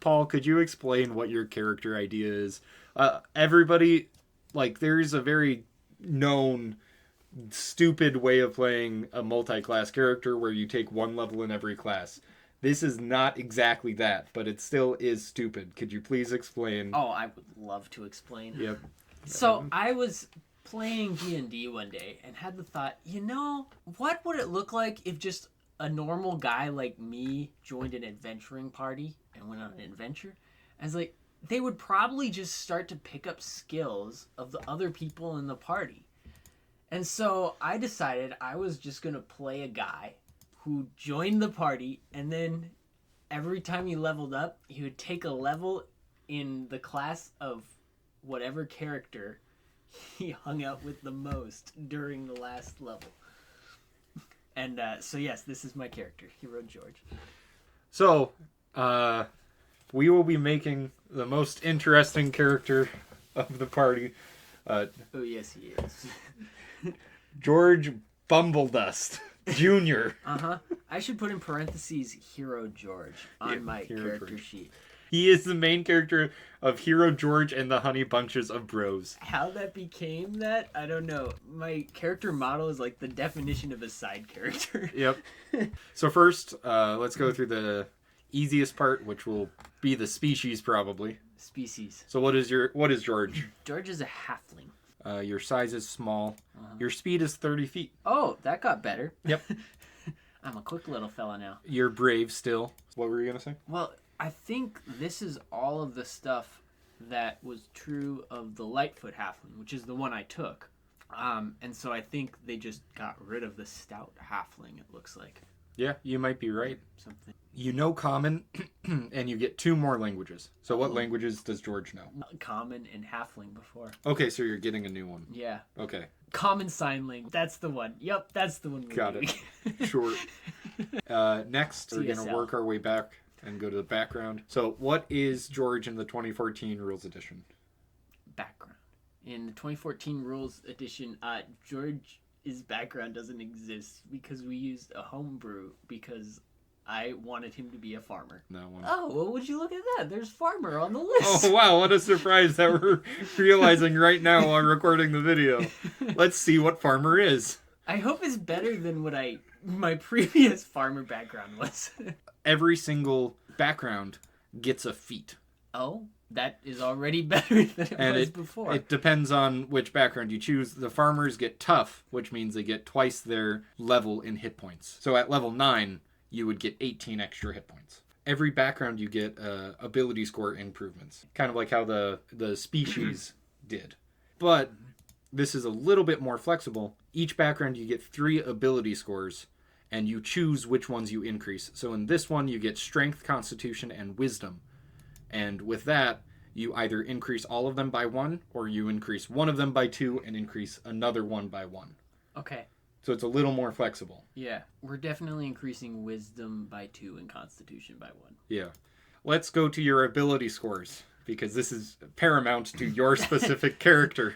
Paul, could you explain what your character idea is? Everybody, like, there's a very known stupid way of playing a multi-class character where you take one level in every class. This is not exactly that, but it still is stupid. Could you please explain? Oh, I would love to explain. Yep. So I was playing D&D one day and had the thought, what would it look like if just a normal guy like me joined an adventuring party and went on an adventure? I was like, they would probably just start to pick up skills of the other people in the party. And so I decided I was just going to play a guy who joined the party, and then every time he leveled up, he would take a level in the class of whatever character he hung out with the most during the last level. And so yes, this is my character, Hero George. So, we will be making the most interesting character of the party. Oh yes, he is. George Bumbledust Jr. I should put in parentheses Hero George on my character George. sheet. He is the main character of Hero George and the Honey Bunches of Bros. How that became that, I don't know. My character model is like the definition of a side character. Yep. So first, let's go through the easiest part, which will be the species probably. Species. So what is George? George is a halfling. Your size is small. Your speed is 30 feet. Oh, that got better. Yep. I'm a quick little fella now. You're brave still. What were you going to say? Well, I think this is all of the stuff that was true of the Lightfoot halfling, which is the one I took. And so I think they just got rid of the stout halfling, it looks like. Yeah, you might be right. Something. You know Common, and you get 2 more languages. So what languages does George know? Common and halfling before. Okay, so you're getting a new one. Yeah. Okay. Common sign language. That's the one. Yep, that's the one. Got it. Sure. Next, we're going to work our way back and go to the background. So what is George in the 2014 Rules Edition? Background. In the 2014 Rules Edition, George's background doesn't exist because we used a homebrew because I wanted him to be a farmer. No one. Oh, well, would you look at that? There's farmer on the list. Oh, wow. What a surprise that we're realizing right now while recording the video. Let's see what farmer is. I hope it's better than what my previous farmer background was. Every single background gets a feat. Oh, that is already better than it was before. It depends on which background you choose. The farmers get tough, which means they get twice their level in hit points. So at level 9, you would get 18 extra hit points. Every background you get ability score improvements. Kind of like how the species did. But this is a little bit more flexible. Each background you get 3 ability scores, and you choose which ones you increase. So in this one, you get Strength, Constitution, and Wisdom. And with that, you either increase all of them by 1, or you increase one of them by 2 and increase another one by 1. Okay. So it's a little more flexible. Yeah. We're definitely increasing Wisdom by 2 and Constitution by 1. Yeah. Let's go to your ability scores, because this is paramount to your specific character.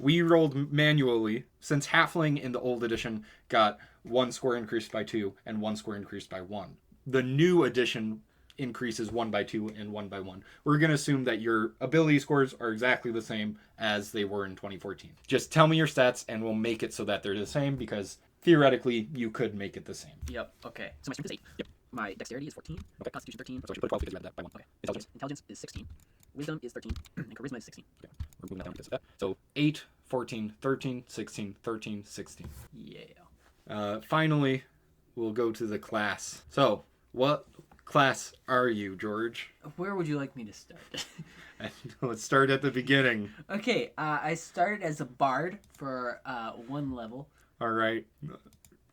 We rolled manually, since Halfling in the old edition got 1 score increased by 2 and 1 score increased by 1. The new edition increases 1 by 2 and 1 by 1. We're going to assume that your ability scores are exactly the same as they were in 2014. Just tell me your stats and we'll make it so that they're the same, because theoretically you could make it the same. Yep. Okay. So my strength is 8. Yep. My dexterity is 14. Okay. Constitution 13. So I should put 12 because we had that by 1. Okay. Intelligence Intelligence is 16. Wisdom is 13. And charisma is 16. Okay. We're moving that down because of that. So 8, 14, 13, 16, 13, 16. Yeah. Finally, we'll go to the class. So, what class are you, George? Where would you like me to start? Let's start at the beginning. Okay, I started as a bard for 1 level. All right.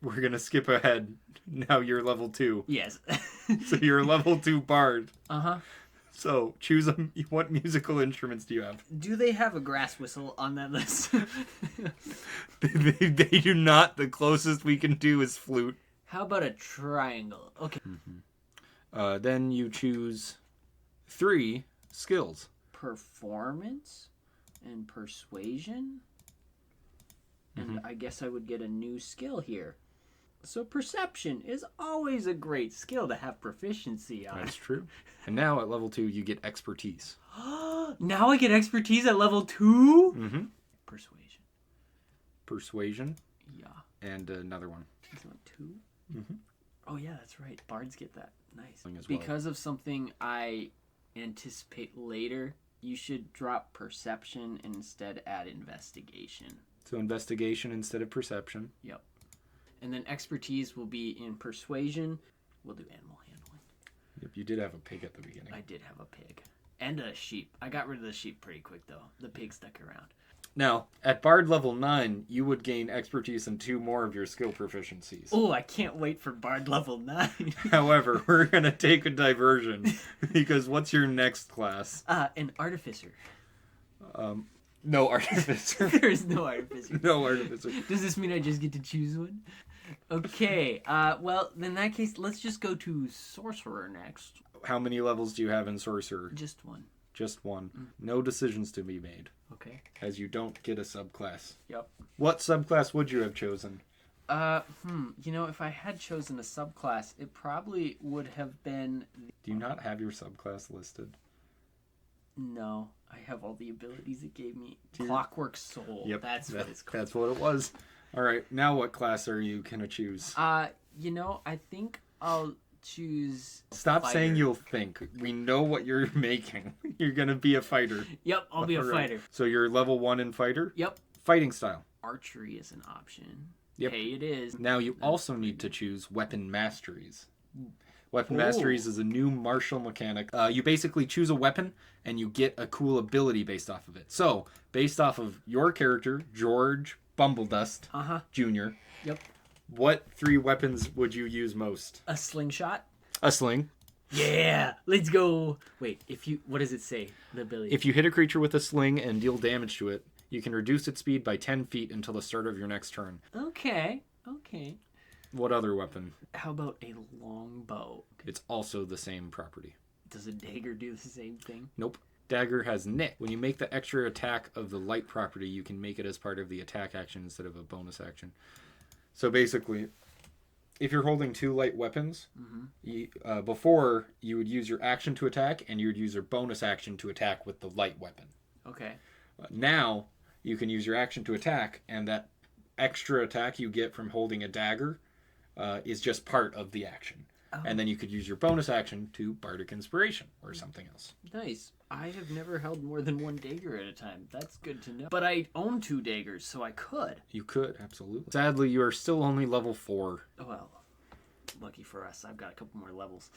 We're going to skip ahead. Now you're level 2. Yes. So you're a level 2 bard. Uh-huh. So choose what musical instruments do you have? Do they have a grass whistle on that list? they do not. The closest we can do is flute. How about a triangle? Okay. Mm-hmm. Then you choose 3 skills. Performance and persuasion. And I guess I would get a new skill here. So perception is always a great skill to have proficiency on. That's true. And now at level 2, you get expertise. Now I get expertise at level 2? Mm-hmm. Persuasion. Persuasion. Yeah. And another one. Is that 2? Mm-hmm. Oh yeah, that's right. Bards get that. Nice. As well. Because of something I anticipate later, you should drop perception and instead add investigation. So investigation instead of perception. Yep. And then expertise will be in persuasion. We'll do animal handling. Yep, you did have a pig at the beginning. I did have a pig. And a sheep. I got rid of the sheep pretty quick though. The pig stuck around. Now, at Bard level 9, you would gain expertise in 2 more of your skill proficiencies. Oh, I can't wait for Bard level 9. However, we're going to take a diversion, because what's your next class? An artificer. No artificer. There's no artificer. No artificer. Does this mean I just get to choose one? Okay, well, in that case, let's just go to sorcerer next. How many levels do you have in sorcerer? Just one. Just one. No decisions to be made, Okay. as you don't get a subclass. Yep. What subclass would you have chosen? You know, if I had chosen a subclass, it probably would have been... Do you not have your subclass listed? No, I have all the abilities it gave me. you- Clockwork Soul. Yep. That's what it's called. That's what it was. All right, now what class are you going to choose? You know, I think I'll choose... Stop fighter. saying you'll think. We know what you're making. You're going to be a fighter. Yep, I'll be a All right. fighter. So you're level 1 in fighter? Yep. Fighting style. Archery is an option. Yep. Hey, it is. Now you also need to choose weapon masteries. Weapon Ooh. masteries is a new martial mechanic. You basically choose a weapon and you get a cool ability based off of it. So, based off of your character, George Bumbledust Jr., Yep. what 3 weapons would you use most? A slingshot. A sling. Yeah, let's go. Wait, what does it say? The ability. If you hit a creature with a sling and deal damage to it, you can reduce its speed by 10 feet until the start of your next turn. Okay. What other weapon? How about a longbow? It's also the same property. Does a dagger do the same thing? Nope. Dagger has nick. When you make the extra attack of the light property, you can make it as part of the attack action instead of a bonus action. So basically, if you're holding 2 light weapons, before you would use your action to attack, and you would use your bonus action to attack with the light weapon. Okay. Now, you can use your action to attack, and that extra attack you get from holding a dagger is just part of the action. Oh. And then you could use your bonus action to Bardic Inspiration or something else. Nice. I have never held more than 1 dagger at a time. That's good to know. But I own 2 daggers, so I could. You could, absolutely. Sadly, you are still only level 4. Well, lucky for us, I've got a couple more levels.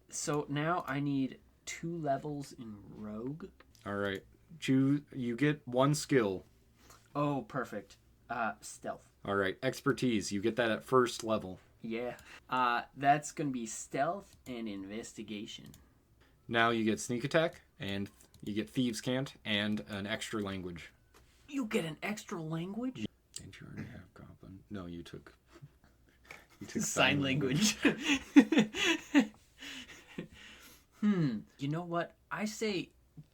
So now I need 2 levels in Rogue. All right. You get 1 skill. Oh, perfect. Stealth. All right. Expertise. You get that at first level. Yeah. That's going to be stealth and investigation. Now you get sneak attack, and you get thieves' cant, and an extra language. You get an extra language? Didn't you already have goblin? No, you took sign language. You know what? I say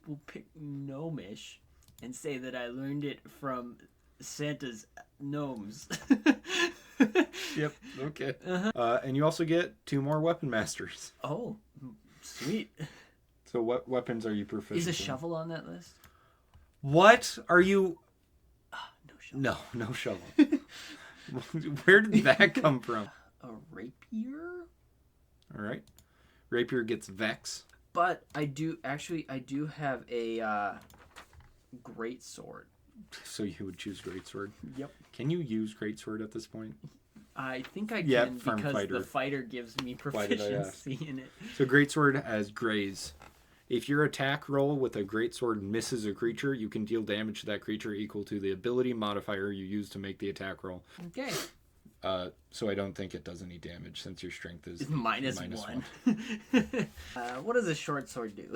we'll pick Gnomish and say that I learned it from Santa's gnomes. Yep. Okay. And you also get 2 more weapon masters. Oh, sweet. So what weapons are you proficient Is a in? shovel on that list? What are you? No shovel. No shovel. Where did that come from? A rapier? All right. Rapier gets Vex. But I do have a great sword. So you would choose Greatsword. Yep. Can you use Greatsword at this point? I think I Yeah, can from because fighter. the fighter gives me Why did I proficiency in it. So Greatsword has Graze. If your attack roll with a Greatsword misses a creature, you can deal damage to that creature equal to the ability modifier you use to make the attack roll. Okay. So I don't think it does any damage since your strength is minus 1. What does a short sword do?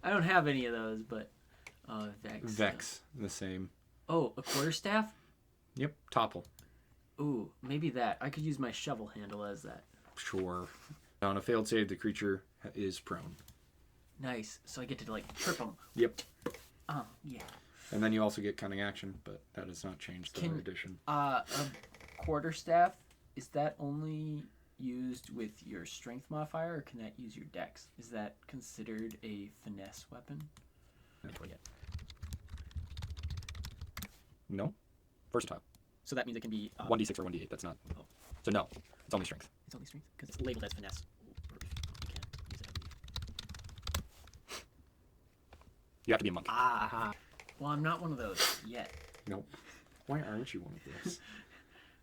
I don't have any of those, but Vex. Vex, the same. Oh, a quarterstaff? Yep, topple. Ooh, maybe that. I could use my shovel handle as that. Sure. On a failed save, the creature is prone. Nice. So I get to trip them. Yep. Yeah. And then you also get cunning action, but that does not change the addition. A quarterstaff, is that only used with your strength modifier, or can that use your dex? Is that considered a finesse weapon? No. Versatile. So that means it can be 1d6 or 1d8. That's not. Oh. So no, it's only strength. It's only strength because it's labeled as finesse. Or if you can use it, I believe. You have to be a monk. Ah. Well, I'm not one of those yet. Nope. Why aren't you one of those?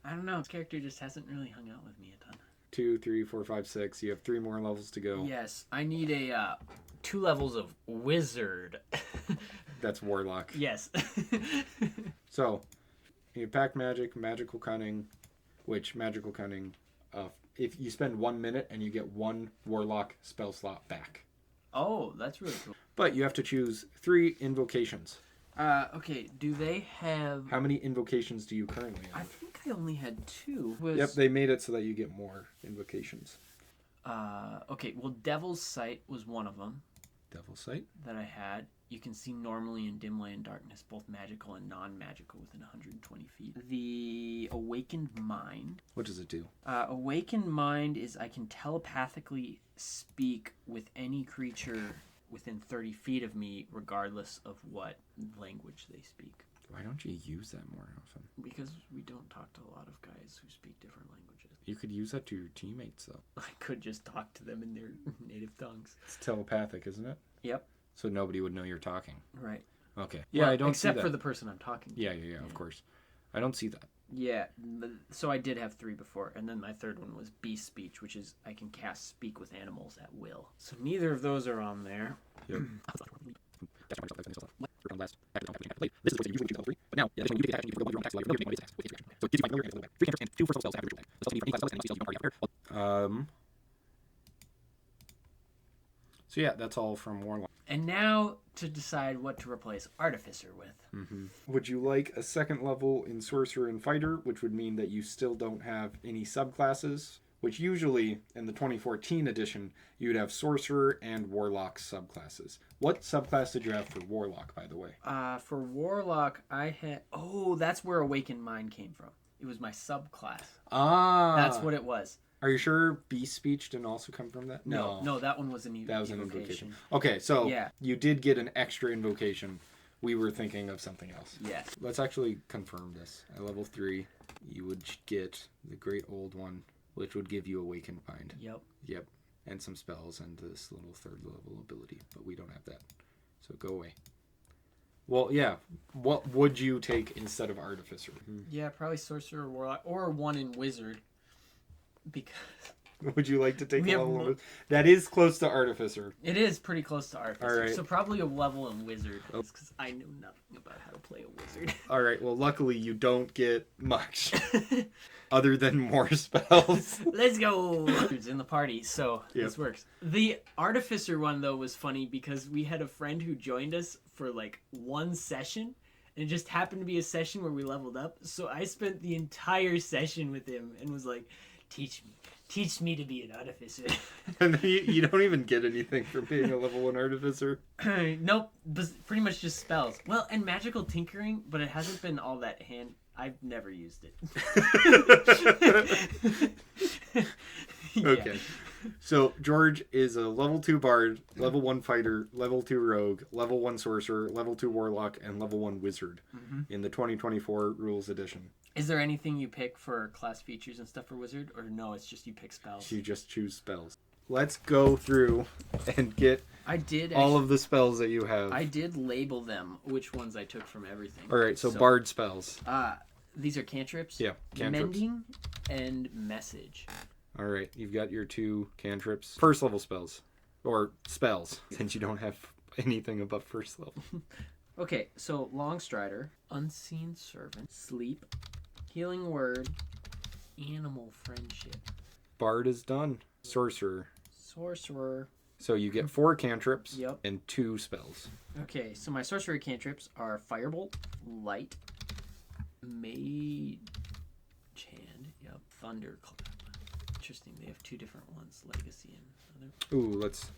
I don't know. This character just hasn't really hung out with me a ton. 2, 3, 4, 5, 6. You have 3 more levels to go. Yes, I need a 2 levels of wizard. That's warlock. Yes. So, you have pact magic, magical cunning, which magical cunning, if you spend 1 minute and you get 1 warlock spell slot back. Oh, that's really cool. But you have to choose 3 invocations. Okay, do they have... How many invocations do you currently I have? think I only had 2. Yep, they made it so that you get more invocations. Okay, well, Devil's Sight was one of them Devil's Sight? that I had. You can see normally in dim light and darkness, both magical and non-magical within 120 feet. The Awakened Mind. What does it do? Awakened Mind is I can telepathically speak with any creature within 30 feet of me, regardless of what language they speak. Why don't you use that more often? Because we don't talk to a lot of guys who speak different languages. You could use that to your teammates, though. I could just talk to them in their native tongues. It's telepathic, isn't it? Yep. So nobody would know you're talking. Right. Okay. Well, Yeah, I don't see except that. for the person I'm talking to. Yeah, of course. I don't see that. Yeah, so I did have 3 before, and then my third one was Beast Speech, which is I can cast Speak with Animals at will. So neither of those are on there. Yep. This is the you usually level 3, but now you take the action, you can go your own attacks, so you make one of these attacks with his reaction. So it gives you 5 familiar and 3 cantrips and 2 first level spells that have your spells. This also means any class spells and spells you don't already have. So yeah, that's all from Warlock. And now to decide what to replace Artificer with. Mm-hmm. Would you like a second level in Sorcerer and Fighter, which would mean that you still don't have any subclasses? Which usually, in the 2014 edition, you'd have Sorcerer and Warlock subclasses. What subclass did you have for Warlock, by the way? For Warlock, I had... Oh, that's where Awakened Mind came from. It was my subclass. Ah! That's what it was. Are you sure Beast Speech didn't also come from that? No, that one was an That was an invocation. Okay, so yeah. You did get an extra invocation. We were thinking of something else. Yes. Let's actually confirm this. At level 3, you would get the Great Old One, which would give you Awakened Mind. Yep. And some spells and this little 3rd level ability, but we don't have that. So go away. Well, yeah. What would you take instead of Artificer? Yeah, probably Sorcerer or Warlock, or one in Wizard. Because... Would you like to take a level of... That is close to Artificer. It is pretty close to Artificer. All right. So probably a level in Wizard. Because I know nothing about how to play a Wizard. All right. Well, luckily you don't get much. Other than more spells. Let's go! It's in the party, so Yep. this works. The Artificer one, though, was funny because we had a friend who joined us for like 1 session. And it just happened to be a session where we leveled up. So I spent the entire session with him and was like, Teach me to be an artificer. And then you don't even get anything for being a level 1 artificer. Nope, pretty much just spells. Well, and magical tinkering, but it hasn't been all that hand. I've never used it. Yeah. Okay. So George is a level 2 bard, level 1 fighter, level 2 rogue, level 1 sorcerer, level 2 warlock, and level 1 wizard in the 2024 rules edition. Is there anything you pick for class features and stuff for wizard, or no? It's just you pick spells. You just choose spells. Let's go through and get all of the spells that you have. I did label them, which ones I took from everything. All right, so bard spells. These are cantrips. Yeah, cantrips. Mending and message. All right, you've got your 2 cantrips. First level spells. Or spells, since you don't have anything above first level. Okay, so Longstrider, Unseen Servant, Sleep, Healing Word, Animal Friendship. Bard is done. Sorcerer. Sorcerer. So you get 4 cantrips Yep. and 2 spells. Okay, so my sorcery cantrips are Firebolt, Light, Mage Hand, Thunderclap. Interesting, they have 2 different ones, Legacy and other. Ooh, let's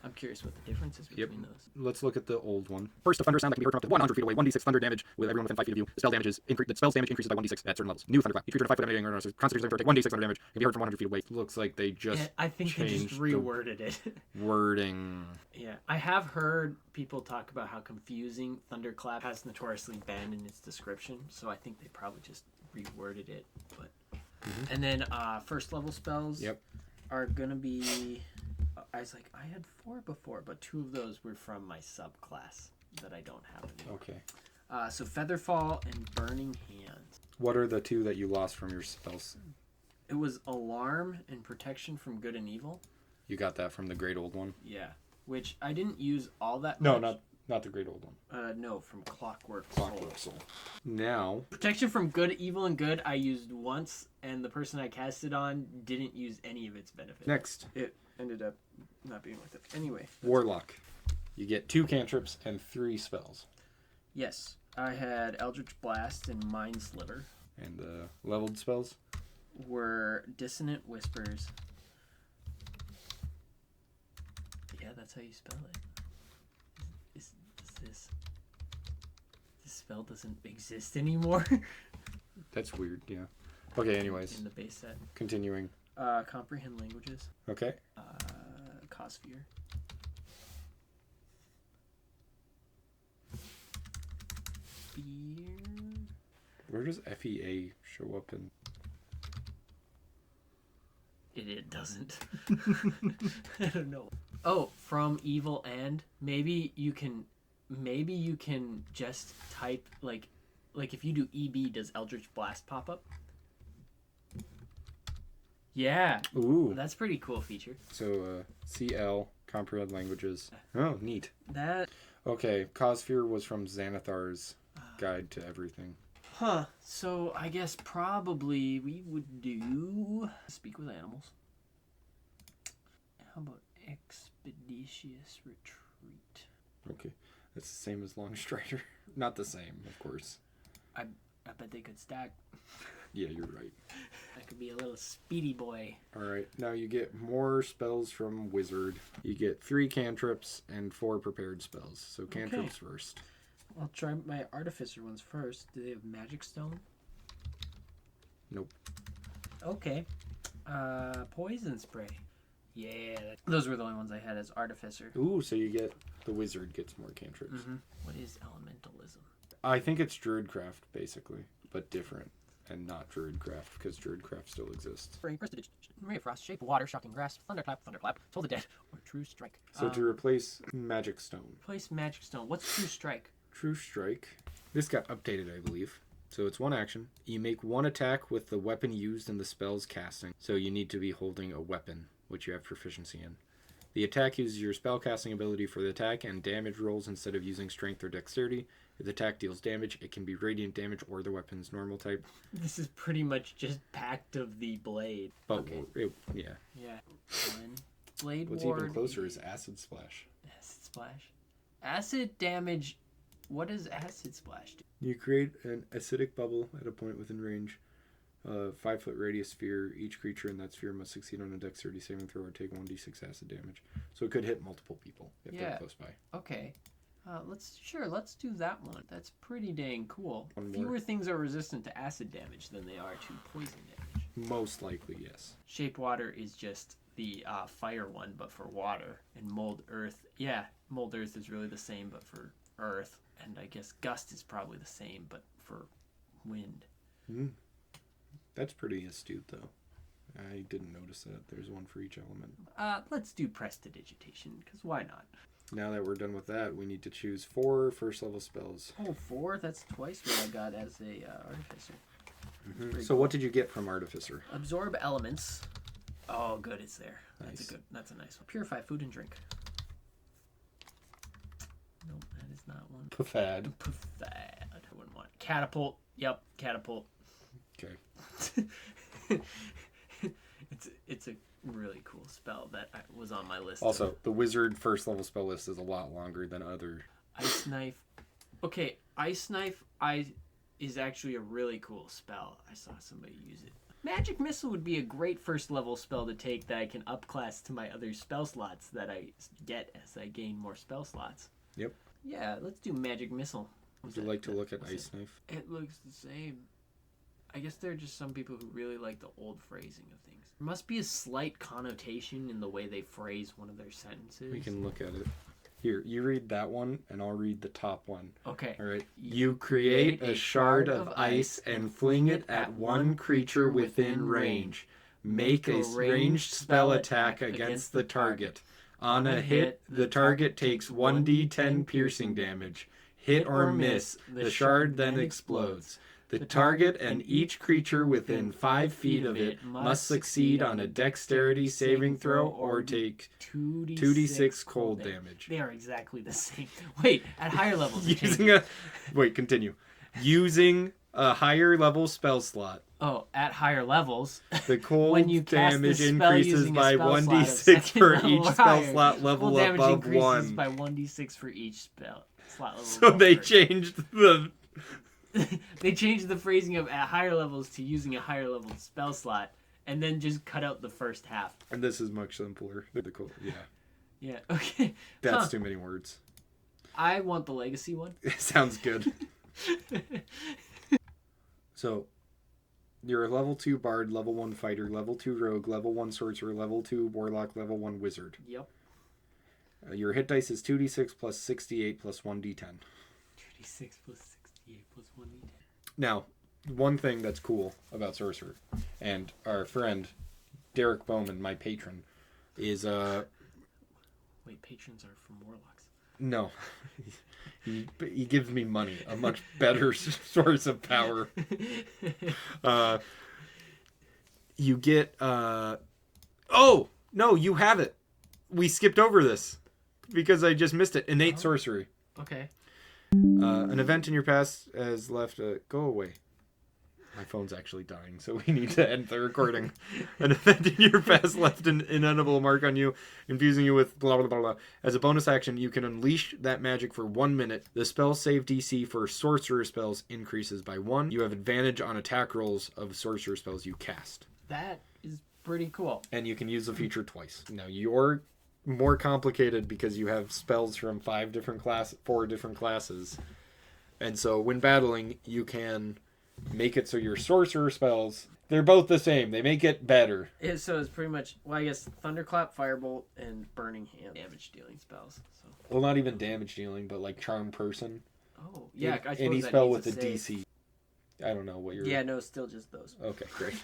I'm curious what the difference is between those. Let's look at the old one. First, a thunder sound that can be heard from up to 100 feet away. 1d6 thunder damage with everyone within 5 feet of you. The spell's damage increases by 1d6 at certain levels. New thunderclap. Each creature in 5 foot of anything or constitution take 1d6 thunder damage. Can be heard from 100 feet away. Looks like they just I think they just reworded it. Wording. Yeah, I have heard people talk about how confusing thunderclap has notoriously been in its description, so I think they probably just reworded it. But and then first level spells are gonna be. I was like, I had 4 before, but 2 of those were from my subclass that I don't have anymore. Okay. So Featherfall and Burning Hands. What are the 2 that you lost from your spells? It was Alarm and Protection from Good and Evil. You got that from the Great Old One? Yeah, which I didn't use all that much. No, not the Great Old One. No, from Clockwork Soul. Now... Protection from Good, Evil, and Good I used once, and the person I cast it on didn't use any of its benefits. Next. It ended up not being worth it. Anyway. Warlock. You get 2 cantrips and 3 spells. Yes. I had Eldritch Blast and Mind Sliver. And leveled spells? Were Dissonant Whispers. Yeah, that's how you spell it. This spell doesn't exist anymore? That's weird, yeah. Okay, anyways. In the base set. Continuing. Comprehend Languages. Okay. Cossphere. Fear. Where does FEA show up in? It doesn't. I don't know. Oh, from Evil and maybe you can just type like if you do EB, does Eldritch Blast pop up? Yeah. Ooh. That's a pretty cool feature. So CL, Comprehend Languages. Oh, neat. That. Okay, Cossphere was from Xanathar's Guide to Everything. Huh. So I guess probably we would do Speak with Animals. How about Expeditious Retreat? Okay. That's the same as Long Strider. Not the same, of course. I bet they could stack. Yeah, you're right. That could be a little speedy boy. Alright, now you get more spells from Wizard. You get 3 cantrips and 4 prepared spells. So cantrips first. I'll try my Artificer ones first. Do they have Magic Stone? Nope. Okay. Poison Spray. Yeah. Those were the only ones I had as Artificer. Ooh, so you get... The Wizard gets more cantrips. Mm-hmm. What is Elementalism? I think it's Druidcraft, basically. But different. And not Druidcraft, because Druidcraft still exists. Ray of Frost, Shape of Water, Shocking Grass, Thunderclap, Toll the Dead, or True Strike. So to replace Magic Stone. Replace Magic Stone. What's True Strike? True Strike. This got updated, I believe. So it's 1 action. You make 1 attack with the weapon used in the spell's casting. So you need to be holding a weapon, which you have proficiency in. The attack uses your spellcasting ability for the attack and damage rolls instead of using strength or dexterity. If the attack deals damage, it can be radiant damage or the weapon's normal type. This is pretty much just Pact of the Blade. But okay. Yeah. Yeah. 1. Blade What's Ward. even closer is Acid Splash. Acid Splash. Acid damage. What does Acid Splash do? You create an acidic bubble at a point within range. 5-foot radius sphere. Each creature in that sphere must succeed on a dexterity saving throw or take 1d6 acid damage. So it could hit multiple people if they're close by. Okay. Let's do that one. That's pretty dang cool. One more. Fewer things are resistant to acid damage than they are to poison damage. Most likely, yes. Shape Water is just the fire one, but for water. And Mold Earth, Mold Earth is really the same, but for earth. And I guess Gust is probably the same, but for wind. That's pretty astute, though. I didn't notice that. There's one for each element. Let's do Prestidigitation, because why not? Now that we're done with that, we need to choose 4 first-level spells. Oh, 4? That's twice what I got as a Artificer. So what did you get from Artificer? Absorb Elements. Oh, good, it's there. Nice. That's a nice one. Purify Food and Drink. Nope, that is not one. Pafad. I wouldn't want. Catapult. Yep, Catapult. Okay. It's a really cool spell that was on my list. Also, the Wizard first level spell list is a lot longer than other. Ice Knife. Okay, Ice Knife is actually a really cool spell. I saw somebody use it. Magic Missile would be a great first level spell to take that I can upclass to my other spell slots that I get as I gain more spell slots. Yep. Yeah, let's do Magic Missile. Would you like to look at Ice Knife? It looks the same. I guess there are just some people who really like the old phrasing of things. There must be a slight connotation in the way they phrase one of their sentences. We can look at it. Here, you read that one, and I'll read the top one. Okay. All right. You create a shard of ice and fling it at one creature within range. Make a ranged spell attack against the target. On a hit, the target takes 1d10 piercing damage. Hit or miss, the shard then explodes. The target and each creature within 5 feet of it must succeed on a dexterity saving throw or take 2d6 cold damage. They are exactly the same. Wait, at higher levels. Continue. Using a higher level spell slot. Oh, at higher levels. The cold when you damage increases by 1d6 for each spell slot level cold above increases 1. By 1d6 for each spell slot level. So they changed the... They changed the phrasing of at higher levels to using a higher level spell slot, and then just cut out the first half. And this is much simpler. The cool, yeah. Yeah. Okay. That's too many words. I want the legacy one. It sounds good. So, you're a level 2 bard, level 1 fighter, level 2 rogue, level 1 sorcerer, level 2 warlock, level 1 wizard. Yep. Your hit dice is 2d6 plus 68 plus 1d10. 2d6 plus 68 plus 1d10. Now, one thing that's cool about sorcerer, and our friend Derek Bowman, my patron, is Wait, patrons are from warlocks. No. He gives me money, a much better source of power. You get oh no, you have it. We skipped over this because I just missed it. Innate sorcery. Okay. An event in your past has left a go away. My phone's actually dying, so we need to end the recording. An event in your past left an inedible mark on you, infusing you with blah, blah, blah, blah. As a bonus action, you can unleash that magic for 1 minute. The spell save DC for sorcerer spells increases by 1. You have advantage on attack rolls of sorcerer spells you cast. That is pretty cool. And you can use the feature twice. Now, you're more complicated because you have spells from 4 different classes. And so when battling, you can make it so your sorcerer spells, they're both the same. They make it better. So it's pretty much, well, I guess Thunderclap, Firebolt, and Burning Hand damage dealing spells. So. Well, not even damage dealing, but like Charm Person. Oh, yeah. I suppose any that spell needs with a save. DC. I don't know what you're... Yeah, no, still just those. Okay, great.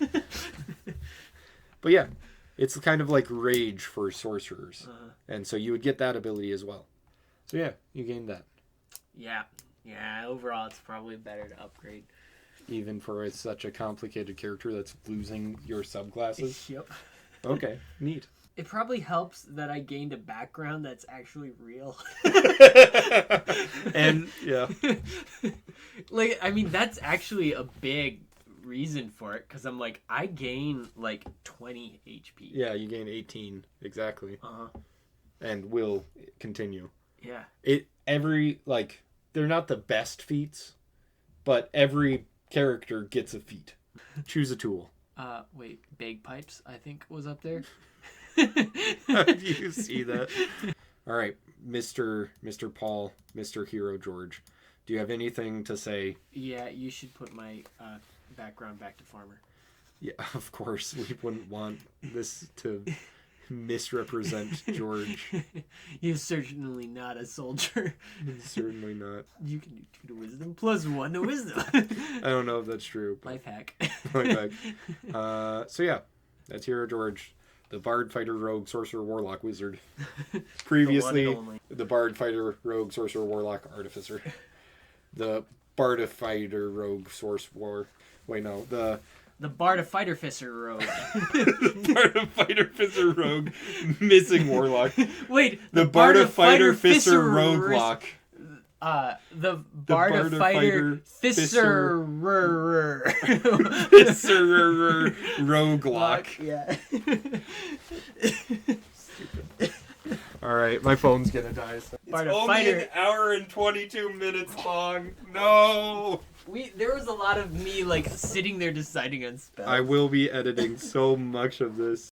But yeah, it's kind of like Rage for sorcerers. And so you would get that ability as well. So yeah, you gain that. Yeah. Yeah, overall it's probably better to upgrade. Even for such a complicated character that's losing your subclasses? Yep. Okay, neat. It probably helps that I gained a background that's actually real. And, yeah. Like, I mean, that's actually a big reason for it, because I'm like, I gain, like, 20 HP. Yeah, you gain 18, exactly. Uh-huh. And will continue. Yeah. They're not the best feats, but every character gets a feat. Choose a tool. Wait, bagpipes, I think, was up there. How do you see that? All right, Mr. Paul, Mr. Hero George, do you have anything to say? Yeah, you should put my background back to farmer. Yeah, of course. We wouldn't want this to misrepresent George. You're certainly not a soldier. Certainly not. You can do 2 to wisdom plus 1 to wisdom. I don't know if that's true. But... Life hack. Life hack. So yeah, that's Hero George, the Bard, Fighter, Rogue, Sorcerer, Warlock, Wizard. Previously, the Bard, Fighter, Rogue, Sorcerer, Warlock, Artificer. The Bard, Fighter, Rogue, Source, War. Wait, no. The Bard of Fighter Fisser Rogue. Bard of Fighter Fisser Rogue. Missing Warlock. Wait. The Bard of Fighter Fisser Roguelock. The Bard of Fighter Fisser Fisser Roguelock. Yeah. Stupid. All All right, my phone's gonna die. So. It's Barda, only fighter. an hour and 22 minutes long. No. There was a lot of me like sitting there deciding on spells. I will be editing so much of this.